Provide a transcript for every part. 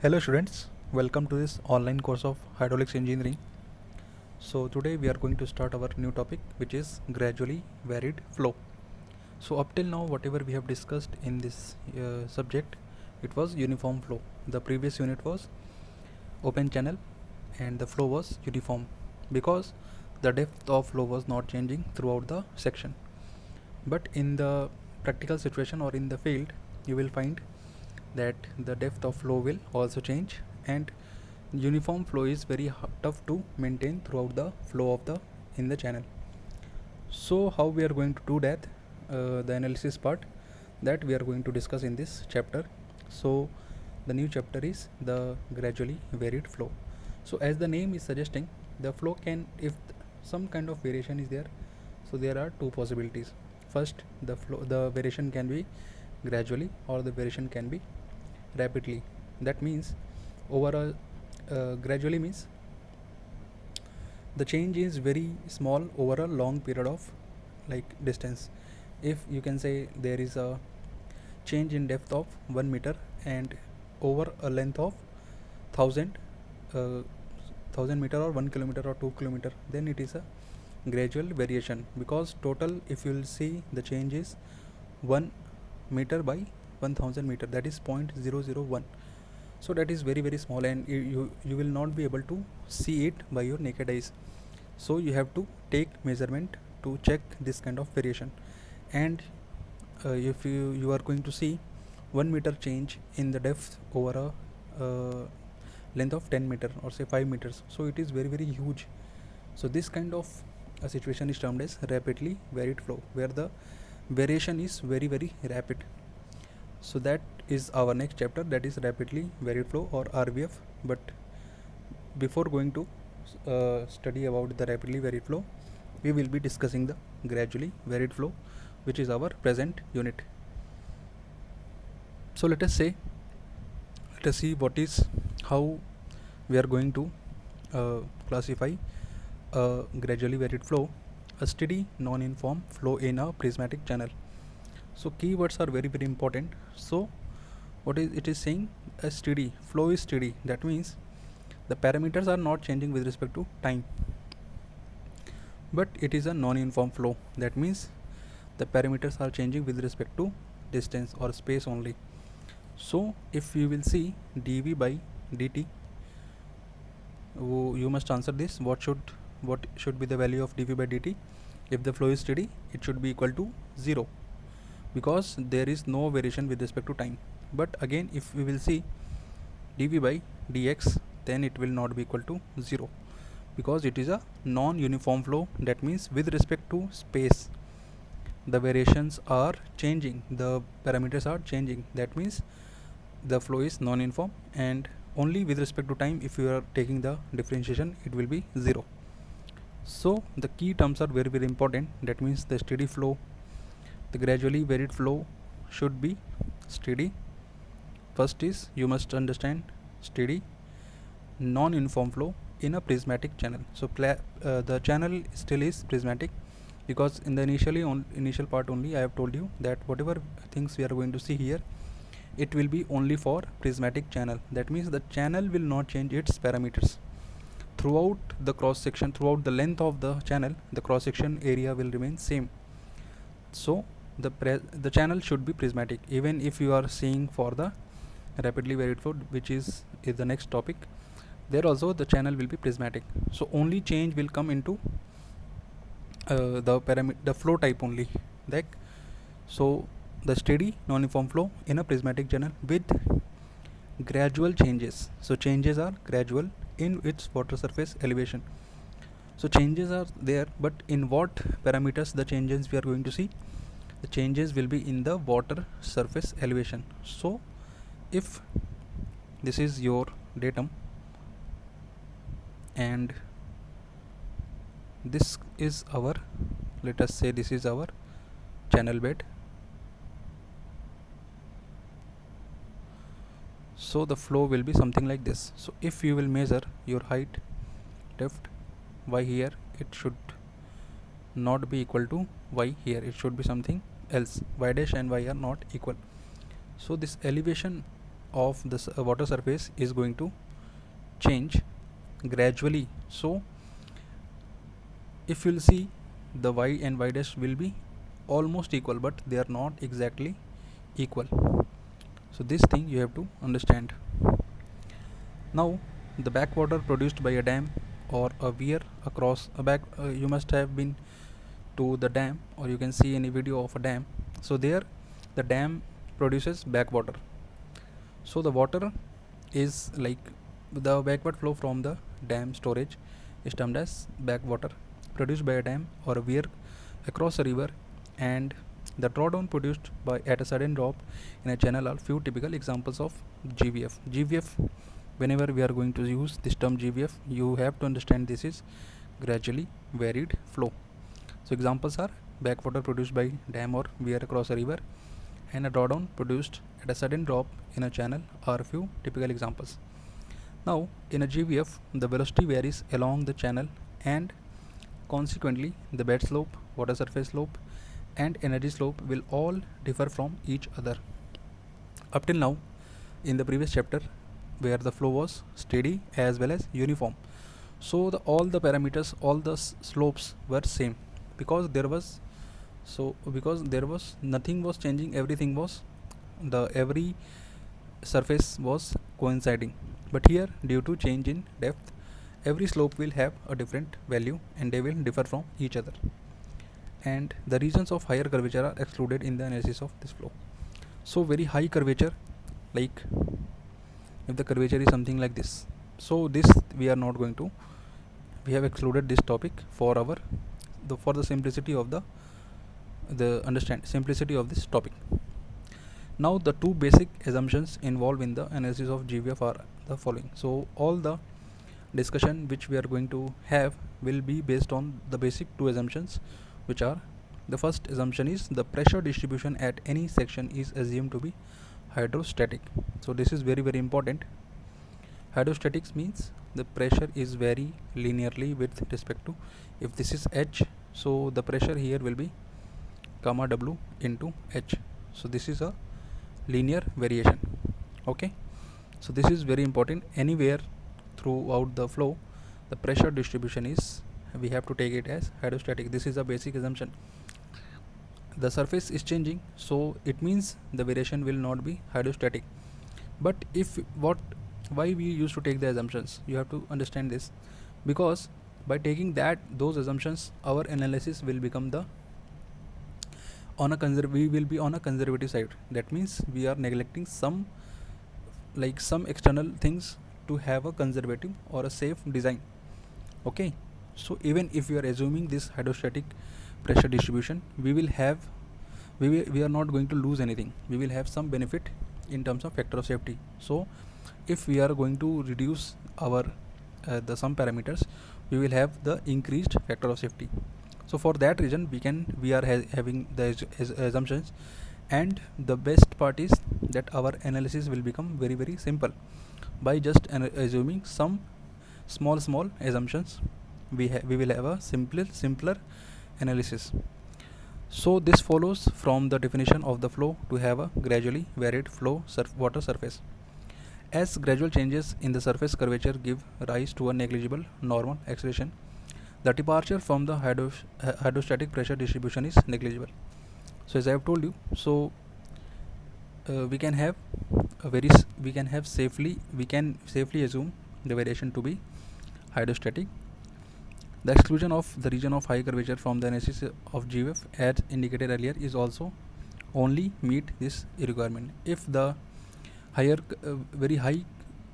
Hello students, welcome to this online course of hydraulics engineering. So today we are going to start our new topic, which is gradually varied flow. So up till now whatever we have discussed in this subject, it was uniform flow. The previous unit was open channel and the flow was uniform because the depth of flow was not changing throughout the section. But in the practical situation or in the field, you will find that the depth of flow will also change, and uniform flow is very tough to maintain throughout the flow of the in the channel. So how we are going to do that, the analysis part, that we are going to discuss in this chapter. So the new chapter is the gradually varied flow. So as the name is suggesting, the flow can, if some kind of variation is there, so there are two possibilities. First, the variation can be gradually, or the variation can be rapidly. That means overall, gradually means the change is very small over a long period of distance. If you can say there is a change in depth of 1 meter and over a length of 1000 uh, 1000 meter or 1 kilometer or 2 kilometer, then it is a gradual variation, because total if you will see the change is 1 meter by 1000 meter, that is 0.001. So that is very small, and you will not be able to see it by your naked eyes. So you have to take measurement to check this kind of variation. And if you are going to see 1 meter change in the depth over a length of 10 meter or say 5 meters, so it is very huge. So this kind of a situation is termed as rapidly varied flow, where the variation is very rapid. So that is our next chapter, that is rapidly varied flow or RVF. But before going to study about the rapidly varied flow, we will be discussing the gradually varied flow, which is our present unit. So let us see how we are going to classify a gradually varied flow, a steady non-uniform flow in a prismatic channel. So keywords are very important. So what is it is saying, a steady flow is steady, that means the parameters are not changing with respect to time. But it is a non-uniform flow, that means the parameters are changing with respect to distance or space only. So if you will see dV by dt, you must answer this, what should be the value of dV by dt. If the flow is steady, it should be equal to 0, because there is no variation with respect to time. But again, if we will see dV by dx, then it will not be equal to 0, because it is a non-uniform flow. That means with respect to space, the variations are changing, the parameters are changing. That means the flow is non-uniform, and only with respect to time, if you are taking the differentiation, it will be 0. So the key terms are very important. That means the steady flow, the gradually varied flow should be steady. First is, you must understand steady non-uniform flow in a prismatic channel. So the channel still is prismatic, because in the initial part only I have told you that whatever things we are going to see here, it will be only for prismatic channel. That means the channel will not change its parameters throughout the cross section, throughout the length of the channel, the cross section area will remain same. So the channel should be prismatic. Even if you are seeing for the rapidly varied flow, which is the next topic, there also the channel will be prismatic. So only change will come into the flow type only. So the steady non-uniform flow in a prismatic channel with gradual changes. So changes are gradual in its water surface elevation. So changes are there, but in what parameters the changes we are going to see? The changes will be in the water surface elevation. So if this is your datum and this is our, let us say this is our channel bed, so the flow will be something like this. So if you will measure your height, depth, y here, it should not be equal to y here, it should be something else. Y dash and y are not equal. So this elevation of the water surface is going to change gradually. So if you'll see, the y and y dash will be almost equal, but they are not exactly equal. So this thing you have to understand. Now the backwater produced by a dam or a weir across a back, you must have been to the dam, or you can see any video of a dam. So there the dam produces backwater. So the water is like the backward flow from the dam storage is termed as backwater produced by a dam or a weir across a river, and the drawdown produced by at a sudden drop in a channel are few typical examples of GVF. GVF, whenever we are going to use this term GVF, you have to understand this is gradually varied flow. So examples are backwater produced by dam or weir across a river, and a drawdown produced at a sudden drop in a channel are a few typical examples. Now in a GVF, the velocity varies along the channel, and consequently the bed slope, water surface slope, and energy slope will all differ from each other. Up till now, in the previous chapter, where the flow was steady as well as uniform, so all the parameters, all the slopes were same, because there was nothing was changing, everything was every surface was coinciding. But here, due to change in depth, every slope will have a different value and they will differ from each other, and the regions of higher curvature are excluded in the analysis of this flow. So very high curvature, like if the curvature is something like this, so this we are not going to, we have excluded this topic for the simplicity of the simplicity of this topic. Now the two basic assumptions involved in the analysis of GVF are the following. So all the discussion which we are going to have will be based on the basic two assumptions, which are: the first assumption is the pressure distribution at any section is assumed to be hydrostatic. So this is very important. Hydrostatics means the pressure is very linearly with respect to, if this is H, so the pressure here will be comma W into H. So this is a linear variation. Okay, so this is very important. Anywhere throughout the flow, the pressure distribution is, we have to take it as hydrostatic. This is a basic assumption. The surface is changing, so it means the variation will not be hydrostatic. But why we used to take the assumptions, you have to understand this, because by taking those assumptions, our analysis will become we will be on a conservative side. That means we are neglecting some external things to have a conservative or a safe design. Okay, so even if we are assuming this hydrostatic pressure distribution, we are not going to lose anything. We will have some benefit in terms of factor of safety. So if we are going to reduce our the some parameters, we will have the increased factor of safety. So for that reason, we are having the assumptions, and the best part is that our analysis will become very simple by just assuming some small assumptions. We will have a simpler analysis. So this follows from the definition of the flow to have a gradually varied flow water surface. As gradual changes in the surface curvature give rise to a negligible normal acceleration, the departure from the hydrostatic pressure distribution is negligible. So as I have told you, so we can safely assume the variation to be hydrostatic. The exclusion of the region of high curvature from the analysis of GVF, as indicated earlier, is also only meet this requirement. If the very high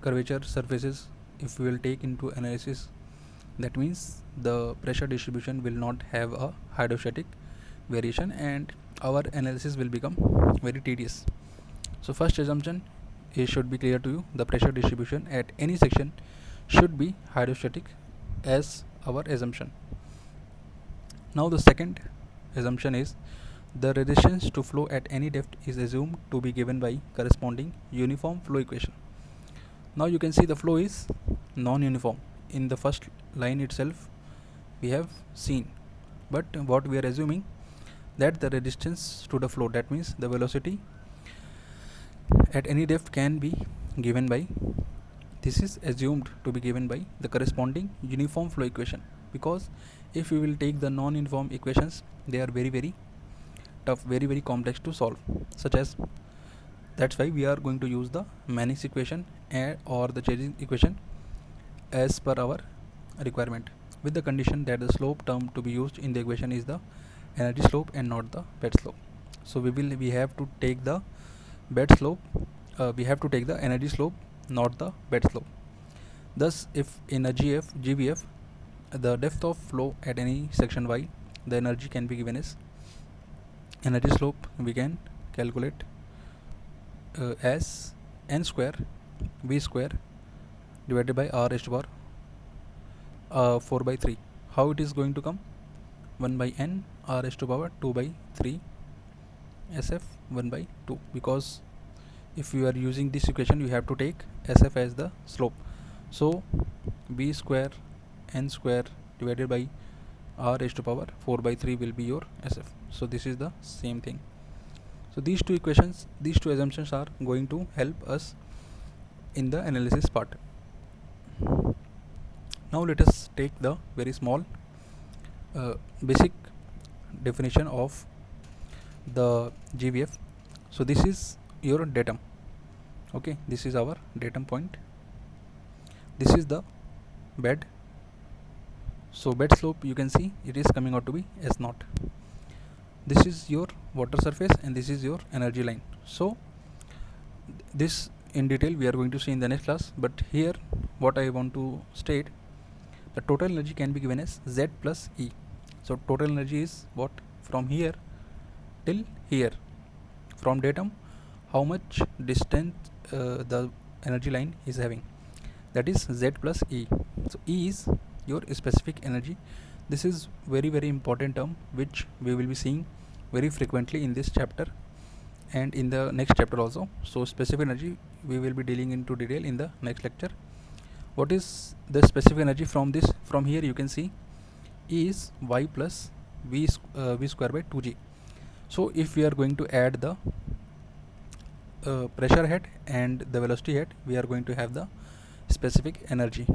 curvature surfaces, if we will take into analysis, that means the pressure distribution will not have a hydrostatic variation, and our analysis will become very tedious. So first assumption should be clear to you: the pressure distribution at any section should be hydrostatic as our assumption. Now the second assumption is the resistance to flow at any depth is assumed to be given by corresponding uniform flow equation. Now you can see the flow is non-uniform. In the first line itself we have seen, but what we are assuming, that the resistance to the flow, that means the velocity at any depth, can be given by, this is assumed to be given by the corresponding uniform flow equation, because if we will take the non-uniform equations, they are very tough, very complex to solve, such as, that's why we are going to use the Manning's equation or the Chasing equation as per our requirement, with the condition that the slope term to be used in the equation is the energy slope and not the bed slope. So we have to take the bed slope, we have to take the energy slope, not the bed slope. Thus, if in a GVF, the depth of flow at any section y, the energy can be given as energy slope, we can calculate as n square v square divided by r raised to power 4/3. How it is going to come? 1 by n r raised to power 2/3 SF 1/2, because if you are using this equation, you have to take SF as the slope. So b square n square divided by r raised to power 4/3 will be your SF. So this is the same thing. So these two assumptions are going to help us in the analysis part. Now let us take the very small basic definition of the GVF. So this is your datum. Okay, this is our datum point. This is the bed. So bed slope, you can see it is coming out to be S0. This is your water surface and this is your energy line. So this in detail we are going to see in the next class, but here what I want to state, the total energy can be given as Z plus E. So total energy is what? From here till here, from datum, how much distance the energy line is having, that is Z plus E. So E is your specific energy. This is very important term which we will be seeing very frequently in this chapter and in the next chapter also. So specific energy we will be dealing into detail in the next lecture. What is the specific energy from this? From here you can see E is Y plus V square by 2G. So if we are going to add the pressure head and the velocity head, we are going to have the specific energy.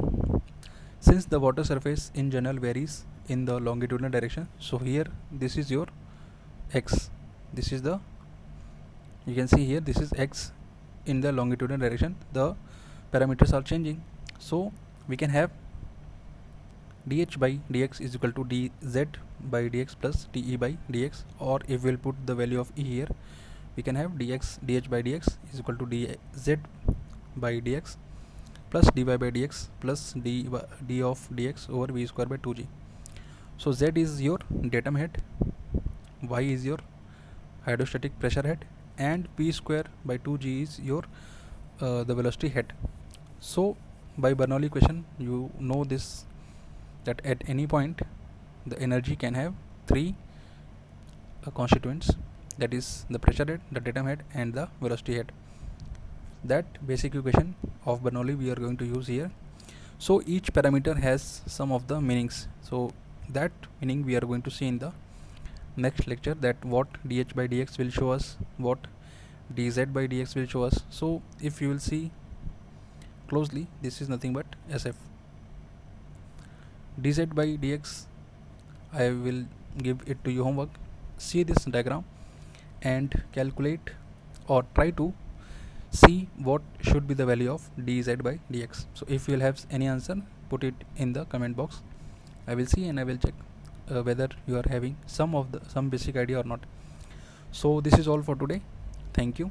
Since the water surface in general varies in the longitudinal direction, so here this is your X, this is the, you can see here this is X in the longitudinal direction, the parameters are changing. So we can have dH by dx is equal to dz by dx plus dE by dx, or if we'll put the value of E here, we can have dH by dx is equal to dz by dx plus dy by dx plus d of dx over v square by 2g. So Z is your datum head, Y is your hydrostatic pressure head, and p square by 2g is your the velocity head. So by Bernoulli equation you know this, that at any point the energy can have three constituents, that is the pressure head, the datum head, and the velocity head. That basic equation of Bernoulli we are going to use here. So each parameter has some of the meanings, so that meaning we are going to see in the next lecture, that what dH by dx will show us, what dz by dx will show us. So if you will see closely, this is nothing but SF. dz by dx, I will give it to you homework. See this diagram and calculate or try to see what should be the value of dz by dx. So if you will have any answer, put it in the comment box. I will see and I will check whether you are having some basic idea or not. So this is all for today. Thank you.